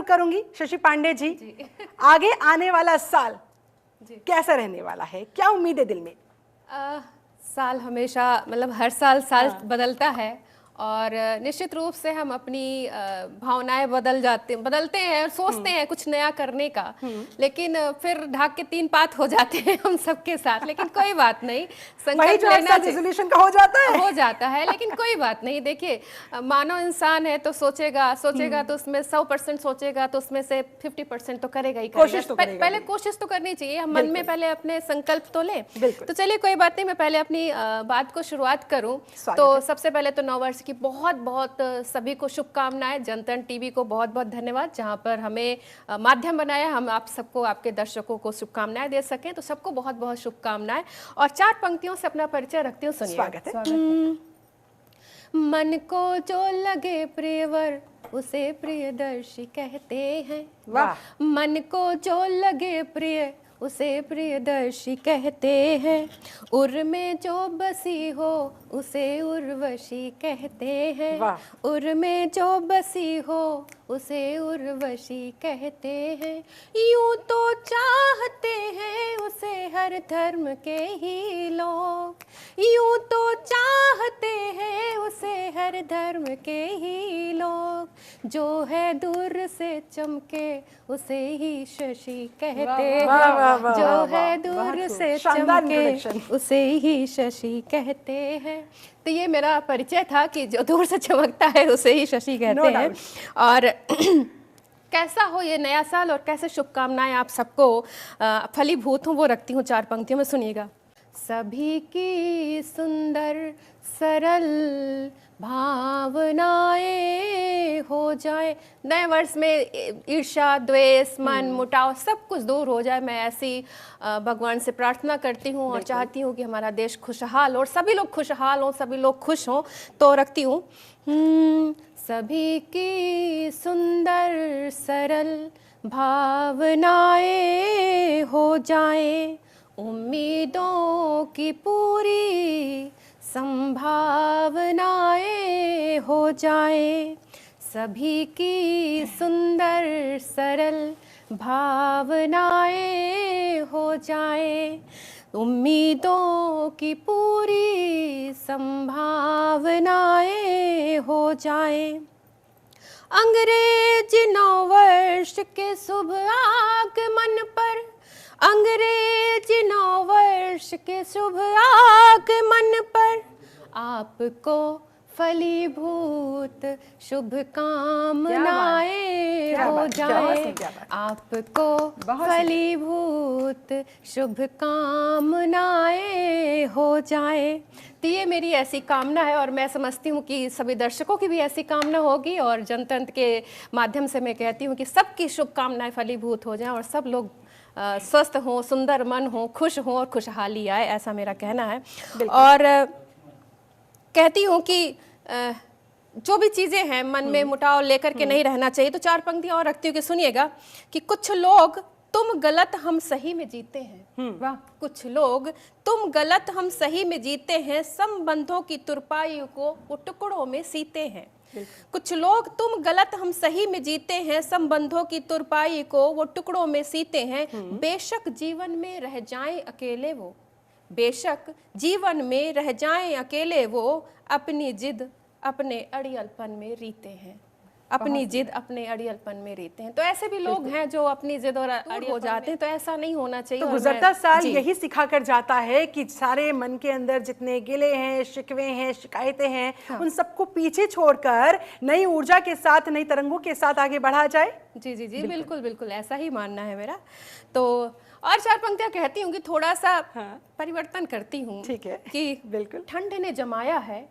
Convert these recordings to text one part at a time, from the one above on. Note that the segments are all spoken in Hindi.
रुख करूंगी शशि पांडे जी, आगे आने वाला साल कैसा रहने वाला है, क्या उम्मीद है दिल में? साल हमेशा मतलब हर साल बदलता है और निश्चित रूप से हम अपनी भावनाएं बदलते हैं और सोचते हैं कुछ नया करने का, लेकिन फिर ढाक के 3 पात हो जाते हैं हम सबके साथ। लेकिन कोई बात नहीं, संकल्प लेना रेजोल्यूशन का हो जाता है लेकिन कोई बात नहीं। देखिए, मानव इंसान है तो सोचेगा तो उसमें 100% सोचेगा तो उसमें से 50% तो करेगा ही करेगा। पहले कोशिश तो करनी चाहिए, हम मन में पहले अपने संकल्प तो लें। तो चलिए कोई बात नहीं, मैं पहले अपनी बात को शुरुआत करूं तो सबसे पहले तो नव वर्ष की बहुत बहुत सभी को शुभकामनाएं। जनतन टीवी को बहुत बहुत धन्यवाद, जहां पर हमें माध्यम बनाया, हम आप सबको, आपके दर्शकों को शुभकामनाएं दे सकें। तो सबको बहुत बहुत शुभकामनाएं और 4 पंक्तियों से अपना परिचय रखती हूँ, सुनिए। स्वागत है। मन को जो लगे प्रियवर उसे प्रियदर्शी कहते हैं। वाह। मन को जो लगे प्रिय उसे प्रियदर्शी कहते हैं। उर में जो बसी हो उसे उर्वशी कहते हैं। उर में जो बसी हो उसे उर्वशी कहते हैं। यूं तो चाहते हैं उसे हर धर्म के ही लोग, यूं तो चाहते हैं उसे हर धर्म के ही लोग। जो है दूर से चमके उसे ही शशि कहते हैं। जो है दूर से चमके उसे ही शशि कहते हैं। तो ये मेरा परिचय था कि जो दूर से चमकता है उसे ही शशि कहते हैं। और कैसा हो ये नया साल और कैसे शुभकामनाएं आप सबको फलीभूत हों वो रखती हूँ 4 पंक्तियों में, सुनिएगा। सभी की सुंदर सरल भावनाएं हो जाए, नए वर्ष में ईर्ष्या, द्वेष, मन मुटाव सब कुछ दूर हो जाए। मैं ऐसी भगवान से प्रार्थना करती हूँ और चाहती हूँ कि हमारा देश खुशहाल और सभी लोग खुशहाल हों, सभी लोग खुश हों। तो रखती हूँ सभी की सुंदर सरल भावनाएं हो जाए, उम्मीदों की पूरी संभावनाएं हो जाए। सभी की सुंदर सरल भावनाएं हो जाए, उम्मीदों की पूरी संभावनाएं हो जाए। अंग्रेजी नव वर्ष के शुभ आगमन पर, अंग्रेजी नव वर्ष के शुभ आगमन पर आपको फलीभूत शुभकामनाएं हो जाए। आपको फलीभूत शुभकामनाएं हो जाए। तो ये मेरी ऐसी कामना है और मैं समझती हूँ कि सभी दर्शकों की भी ऐसी कामना होगी। और जनतंत्र के माध्यम से मैं कहती हूँ कि सबकी शुभकामनाएं फलीभूत हो जाएं और सब लोग स्वस्थ हों, सुंदर मन हो, खुश हों और खुशहाली आए, ऐसा मेरा कहना है। और कहती हूँ कि जो भी चीज़ें हैं मन में मुटाव लेकर के नहीं रहना चाहिए। तो 4 पंक्तियाँ और रखती हूँ कि सुनिएगा कि कुछ लोग तुम गलत हम सही में जीते हैं। वाह। कुछ लोग तुम गलत हम सही में जीते हैं, संबंधों की तुरपाई को वो टुकड़ों में सीते हैं। कुछ लोग तुम गलत हम सही में जीते हैं, संबंधों की तुरपाई को वो टुकड़ों में सीते हैं। बेशक जीवन में रह जाएं अकेले वो, बेशक जीवन में रह जाएं अकेले वो, अपनी जिद अपने अड़ियलपन में रीते हैं। अपनी जिद अपने अड़ियलपन में रहते हैं। तो ऐसे भी लोग हैं जो अपनी जिद और अड़ी हो जाते हैं, तो ऐसा नहीं होना चाहिए। तो गुजरता साल यही सिखा कर जाता है कि सारे मन के अंदर जितने गिले हैं, शिकवे हैं, शिकायतें हैं, उन सबको पीछे छोड़कर नई ऊर्जा के साथ, नई तरंगों के साथ आगे बढ़ा जाए। जी जी जी, बिल्कुल बिल्कुल ऐसा ही मानना है मेरा। तो और 4 पंक्तियां कहती हूँ कि थोड़ा सा परिवर्तन करती हूँ। ठीक है, कि बिल्कुल। ठंड ने जमाया है,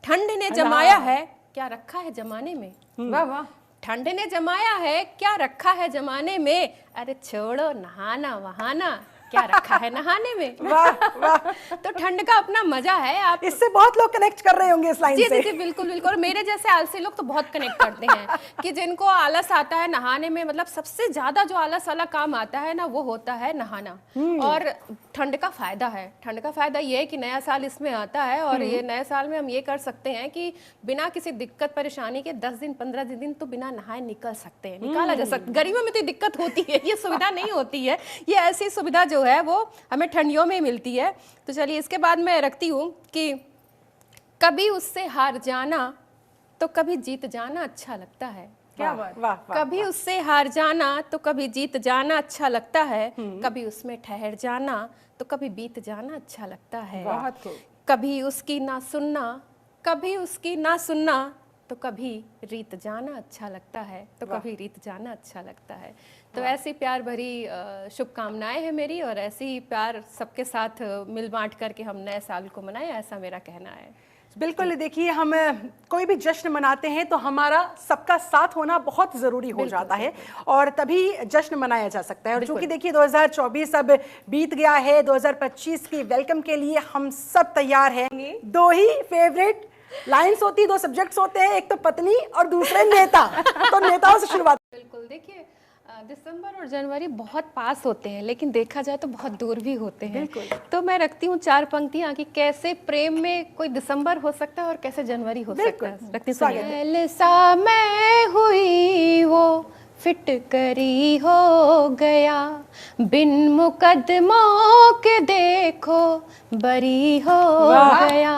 ठंड ने जमाया है, क्या रखा है जमाने में। वाह वाह। ठंड ने जमाया है, क्या रखा है जमाने में। अरे छोड़ो नहाना वहाना, क्या रखा है नहाने में। वाह वाह, तो ठंड का अपना मजा है। आप इससे बहुत लोग कनेक्ट कर रहे होंगे इस लाइन जी से। जी बिल्कुल बिल्कुल। और मेरे जैसे आलसी लोग तो बहुत कनेक्ट करते हैं कि जिनको आलस आता है नहाने में, मतलब सबसे ज्यादा जो आलस वाला काम आता है ना वो होता है नहाना। और ठंड का फायदा है, ठंड का फायदा ये है कि नया साल इसमें आता है और ये नए साल में हम ये कर सकते हैं कि बिना किसी दिक्कत परेशानी के 10 दिन 15 दिन तो बिना नहाए निकल सकते हैं, निकाला जा सकता है। गर्मियों में तो दिक्कत होती है, ये सुविधा नहीं होती है। ये ऐसी सुविधा जो है वो हमें ठंडियों में मिलती है। तो चलिए इसके बाद मैं रखती हूँ कि कभी उससे हार जाना तो कभी जीत जाना अच्छा लगता है। क्या बात, वाह वाह, कभी उससे हार जाना तो कभी जीत जाना अच्छा लगता है, कभी उसमें ठहर जाना तो कभी बीत जाना अच्छा लगता है, कभी उसकी ना सुनना, कभी उसकी ना सुनना तो कभी रीत जाना अच्छा लगता है, तो कभी रीत जाना अच्छा लगता है। तो ऐसी प्यार भरी शुभकामनाएं हैं मेरी, और ऐसी ही प्यार सबके साथ मिल बांट करके हम नए साल को मनाएं, ऐसा मेरा कहना है। बिल्कुल। देखिए, हम कोई भी जश्न मनाते हैं तो हमारा सबका साथ होना बहुत ज़रूरी हो जाता है और तभी जश्न मनाया जा सकता है। और चूंकि देखिए 2024 अब बीत गया है, 2025 की वेलकम के लिए हम सब तैयार हैं। दो ही फेवरेट लाइन्स होती, दो सब्जेक्ट्स होते हैं, एक तो पत्नी और दूसरे नेता। तो नेताओं से शुरुआत। बिल्कुल। देखिए दिसंबर और जनवरी बहुत पास होते हैं लेकिन देखा जाए तो बहुत दूर भी होते हैं। तो मैं रखती हूँ 4 पंक्तियाँ कि कैसे प्रेम में कोई दिसंबर हो सकता है और कैसे जनवरी हो सकता है। रखती हूँ। सा मैं हुई वो फिट करी हो गया, बिन मुकदमों के देखो बरी हो गया,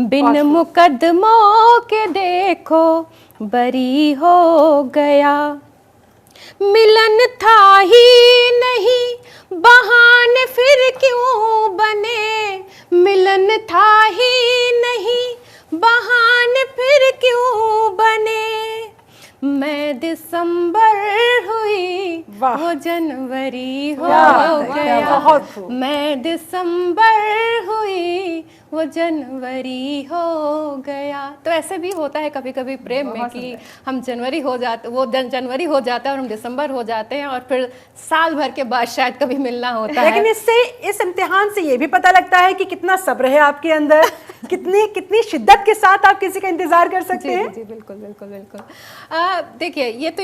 बिन मुकदमों के देखो बरी हो गया। मिलन था ही नहीं बहाने फिर क्यों बने, मिलन था ही नहीं बहाने फिर क्यों बने, मैं दिसंबर हुई वो जनवरी हो गया, मैं दिसंबर हुई वो जनवरी हो गया। तो ऐसे भी होता है कभी कभी प्रेम में कि हम जनवरी हो जाते, वो जनवरी हो जाता है और हम दिसंबर हो जाते हैं और फिर साल भर के बाद शायद कभी मिलना होता है। लेकिन इससे, इस इम्तिहान से ये भी पता लगता है कि कितना सब्र है आपके अंदर, कितनी शिद्दत के साथ आप किसी का इंतजार कर सकते हैं। जी बिल्कुल बिल्कुल बिल्कुल। देखिए ये तो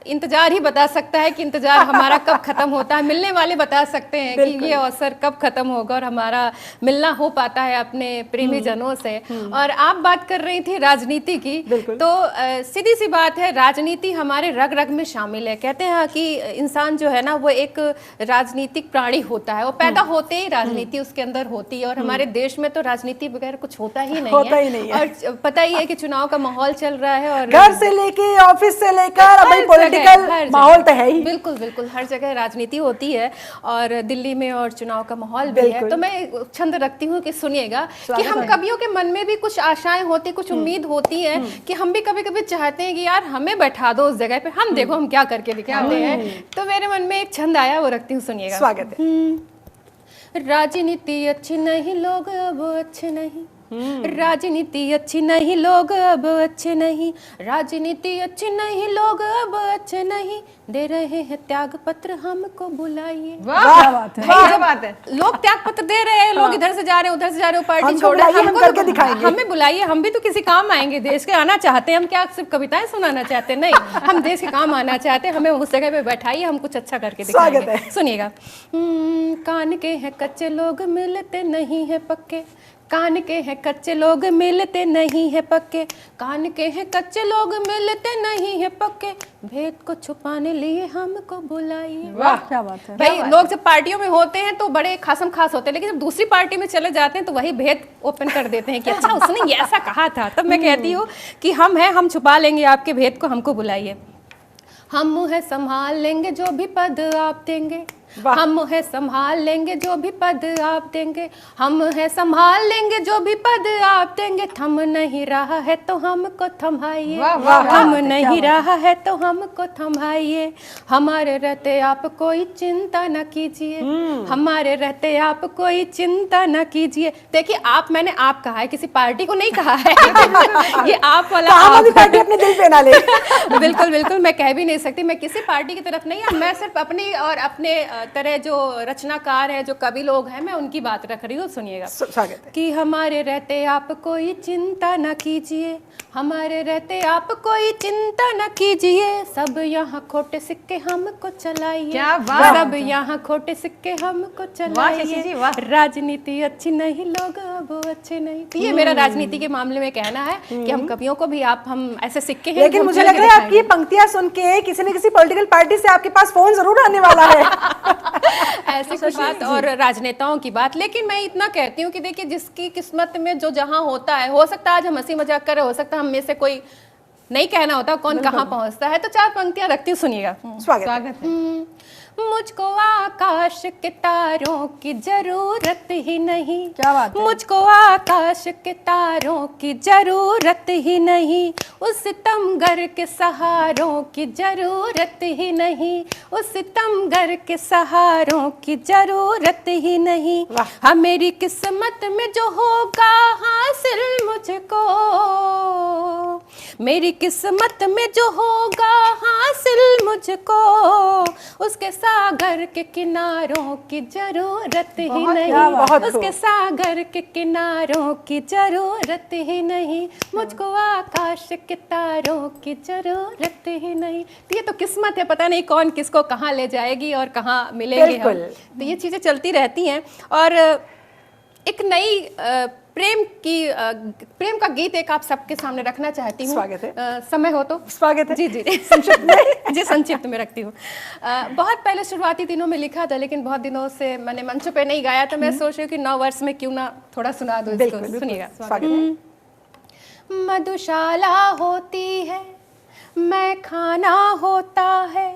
इंतजार ही बता सकता है कि इंतजार हमारा कब खत्म होता है। मिलने वाले बता सकते हैं कि ये अवसर कब खत्म होगा और हमारा मिलना हो पाता है अपने प्रेमी जनों से। और आप बात कर रही थी राजनीति की, तो सीधी सी बात है, राजनीति हमारे रग रग में शामिल है। कहते हैं कि इंसान जो है ना वो एक राजनीतिक प्राणी होता है, वो पैदा होते ही राजनीति उसके अंदर होती है। और हमारे देश में तो राजनीति बगैर कुछ होता ही नहीं है। और पता ही है कि चुनाव का माहौल चल रहा है और घर से लेके ऑफिस से लेकर अभी पॉलिटिकल माहौल तो है ही। बिल्कुल बिल्कुल, हर जगह राजनीति होती है और दिल्ली में और चुनाव का माहौल भी है। तो मैं छंद रखती हूँ कि सुनिएगा कि हम कवियों के मन में भी कुछ आशाएं होती, कुछ उम्मीद होती है कि हम भी कभी कभी चाहते हैं कि यार हमें बैठा दो उस जगह पे, हम देखो हम क्या करके दिखाते हैं। तो मेरे मन में एक छंद आया, वो रखती हूँ, सुनिएगा। स्वागत है। राजनीति अच्छी नहीं, लोग अब अच्छे नहीं, राजनीति अच्छी नहीं, लोग अब अच्छे नहीं, राजनीति अच्छी नहीं, लोग अब अच्छे नहीं, दे रहे हैं त्याग पत्र हमको बुलाइए। वाह बात है, वाह बात है। लोग त्याग पत्र दे रहे हैं, लोग इधर से जा रहे हैं उधर से जा रहे हैं, पार्टी छोड़ रहे हैं, हमें बुलाइए, हम भी तो किसी काम आएंगे, देश के आना चाहते हैं। हम क्या सिर्फ कविताएं सुनाना चाहते हैं? नहीं, हम देश के काम आना चाहते हैं, हमें उस जगह पे बैठाइए, हम कुछ अच्छा करके दिखाएंगे। सुनिएगा। कान के हैं कच्चे लोग मिलते नहीं है पक्के, कान के हैं कच्चे लोग मिलते नहीं है पक्के, कान के हैं कच्चे लोग मिलते नहीं है पक्के, भेद को छुपाने लिए हमको बुलाइए। वाह क्या बात है भाई। लोग जब पार्टियों में होते हैं तो बड़े खासम खास होते हैं, लेकिन जब दूसरी पार्टी में चले जाते हैं तो वही भेद ओपन कर देते हैं कि अच्छा उसने ये ऐसा कहा था। तब मैं कहती हूँ कि हम हैं, हम छुपा लेंगे आपके भेद को, हमको बुलाइए। हम मुँह संभाल लेंगे जो भी पद आप देंगे, हम है संभाल लेंगे जो भी पद आप देंगे, हम है संभाल लेंगे जो भी पद आप देंगे, थम नहीं रहा है तो हमको थमाइए, थम नहीं रहा है तो हमको थमाइए, हमारे रहते आप कोई चिंता न कीजिए, हमारे रहते आप कोई चिंता न कीजिए। देखिए आप, मैंने आप कहा है, किसी पार्टी को नहीं कहा है। ये आप वाला आप पार्टी अपने दिल पे ना ले। बिल्कुल बिल्कुल, मैं कह भी नहीं सकती, मैं किसी पार्टी की तरफ नहीं, मैं सिर्फ अपनी और अपने तरह जो रचनाकार है, जो कवि लोग हैं, मैं उनकी बात रख रही हूँ, सुनिएगा। स्वागत है। कि हमारे रहते आप कोई चिंता न कीजिए, हमारे रहते आप कोई चिंता न कीजिए, सब यहाँ खोटे सिक्के हमको चलाइए, क्या बात। सब यहाँ खोटे सिक्के हमको वाह शशि जी, चलाइए, वाह। राजनीति अच्छी नहीं, लोग अब अच्छे नहीं। तो ये मेरा राजनीति के मामले में कहना है कि हम कवियों को भी हम ऐसे सिक्के हैं, लेकिन मुझे लग रहा है आपकी पंक्तियां सुन के किसी न किसी पॉलिटिकल पार्टी से आपके पास फोन जरूर आने वाला है। ऐसी कोई बात और राजनेताओं की बात। लेकिन मैं इतना कहती हूँ कि देखिए, जिसकी किस्मत में जो जहां होता है, हो सकता है आज हम हंसी मजाक कर रहे, हो सकता है हम में से कोई नहीं कहना होता कौन कहाँ पहुंचता है। तो 4 पंक्तियां रखती हूँ, सुनिएगा। स्वागत है। मुझको आकाश के तारों की जरूरत ही नहीं, क्या बात है। मुझको आकाश के तारों की जरूरत ही नहीं, उस सितमगर के सहारों की जरूरत ही नहीं, उस सितमगर के सहारों की जरूरत ही नहीं। हाँ, मेरी किस्मत में जो होगा हासिल मुझको, मेरी किस्मत में जो होगा हासिल मुझको, उसके सागर के किनारों की जरूरत ही नहीं, उसके सागर के किनारों की जरूरत ही नहीं, मुझको आकाश के तारों की जरूरत ही नहीं। तो ये तो किस्मत है, पता नहीं कौन किसको कहाँ ले जाएगी और कहाँ मिलेंगे हम। तो ये चीजें चलती रहती हैं। और एक नई प्रेम का गीत एक आप सबके सामने रखना चाहती हूँ। स्वागत है। समय हो तो स्वागत है। जी जी जी, संक्षिप्त में जी संक्षिप्त में रखती हूँ। बहुत पहले शुरुआती दिनों में लिखा था, लेकिन बहुत दिनों से मैंने मंचों पे नहीं गाया, तो मैं सोच रही हूँ कि 9 वर्ष में क्यों ना थोड़ा सुना दूँ इसको। सुनिएगा। मधुशाला होती है, मैं खाना होता है,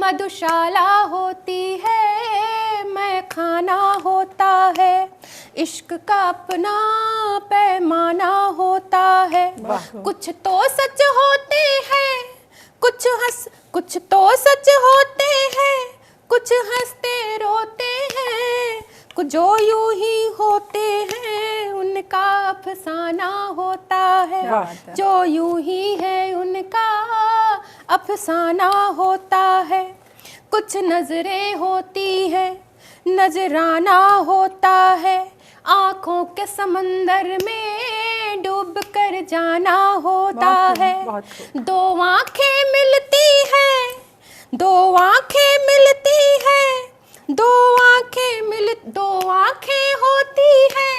मधुशाला होती है, मैं खाना होता है, इश्क का अपना पैमाना होता है, कुछ तो सच होते हैं, कुछ तो सच होते हैं, कुछ हंसते रोते हैं, कुछ जो यूं ही होते हैं, उनका अफसाना होता है, जो यूं ही है उनका अफसाना होता है, कुछ नजरें होती है, नजराना होता है, आँखों के समंदर में डूब कर जाना होता है, 2 आँखें मिलती है, 2 आँखें मिलती है, 2 आँखें होती है,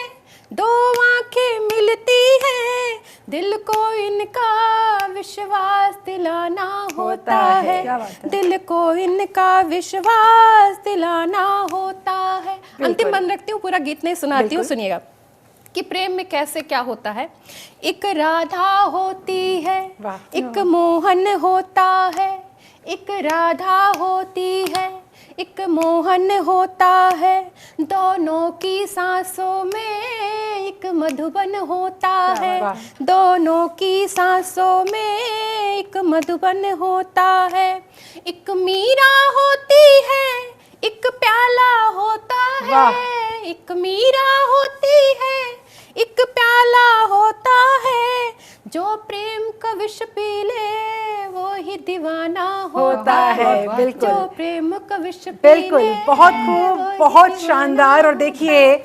2 आँखें मिलती है, दिल को इनका विश्वास दिलाना होता है, दिल को इनका विश्वास दिलाना होता है। अंतिम बंद रखती हूँ, पूरा गीत नहीं सुनाती हूँ, सुनिएगा कि प्रेम में कैसे क्या होता है। एक राधा होती है, एक मोहन होता है, एक राधा होती है, एक मोहन होता है, दोनों की सांसों में एक मधुबन होता है, दोनों की सांसों में एक मधुबन होता है, एक मीरा होती है, एक प्याला होता है, एक मीरा होती है, एक प्याला होता है, जो प्रेम का विष पी ले वो ही दीवाना होता है। बिल्कुल, जो प्रेम का विष पी बिल्कुल, ले बहुत खूब, बहुत शानदार। और देखिए,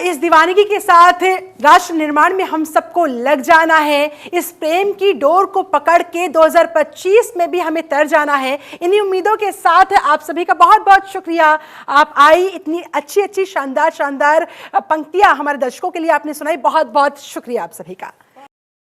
इस दीवानगी के साथ राष्ट्र निर्माण में हम सबको लग जाना है, इस प्रेम की डोर को पकड़ के 2025 में भी हमें तर जाना है। इन्हीं उम्मीदों के साथ आप सभी का बहुत बहुत शुक्रिया। आप आई, इतनी अच्छी अच्छी शानदार शानदार पंक्तियां हमारे दर्शकों के लिए आपने सुनाई, बहुत बहुत शुक्रिया आप सभी का।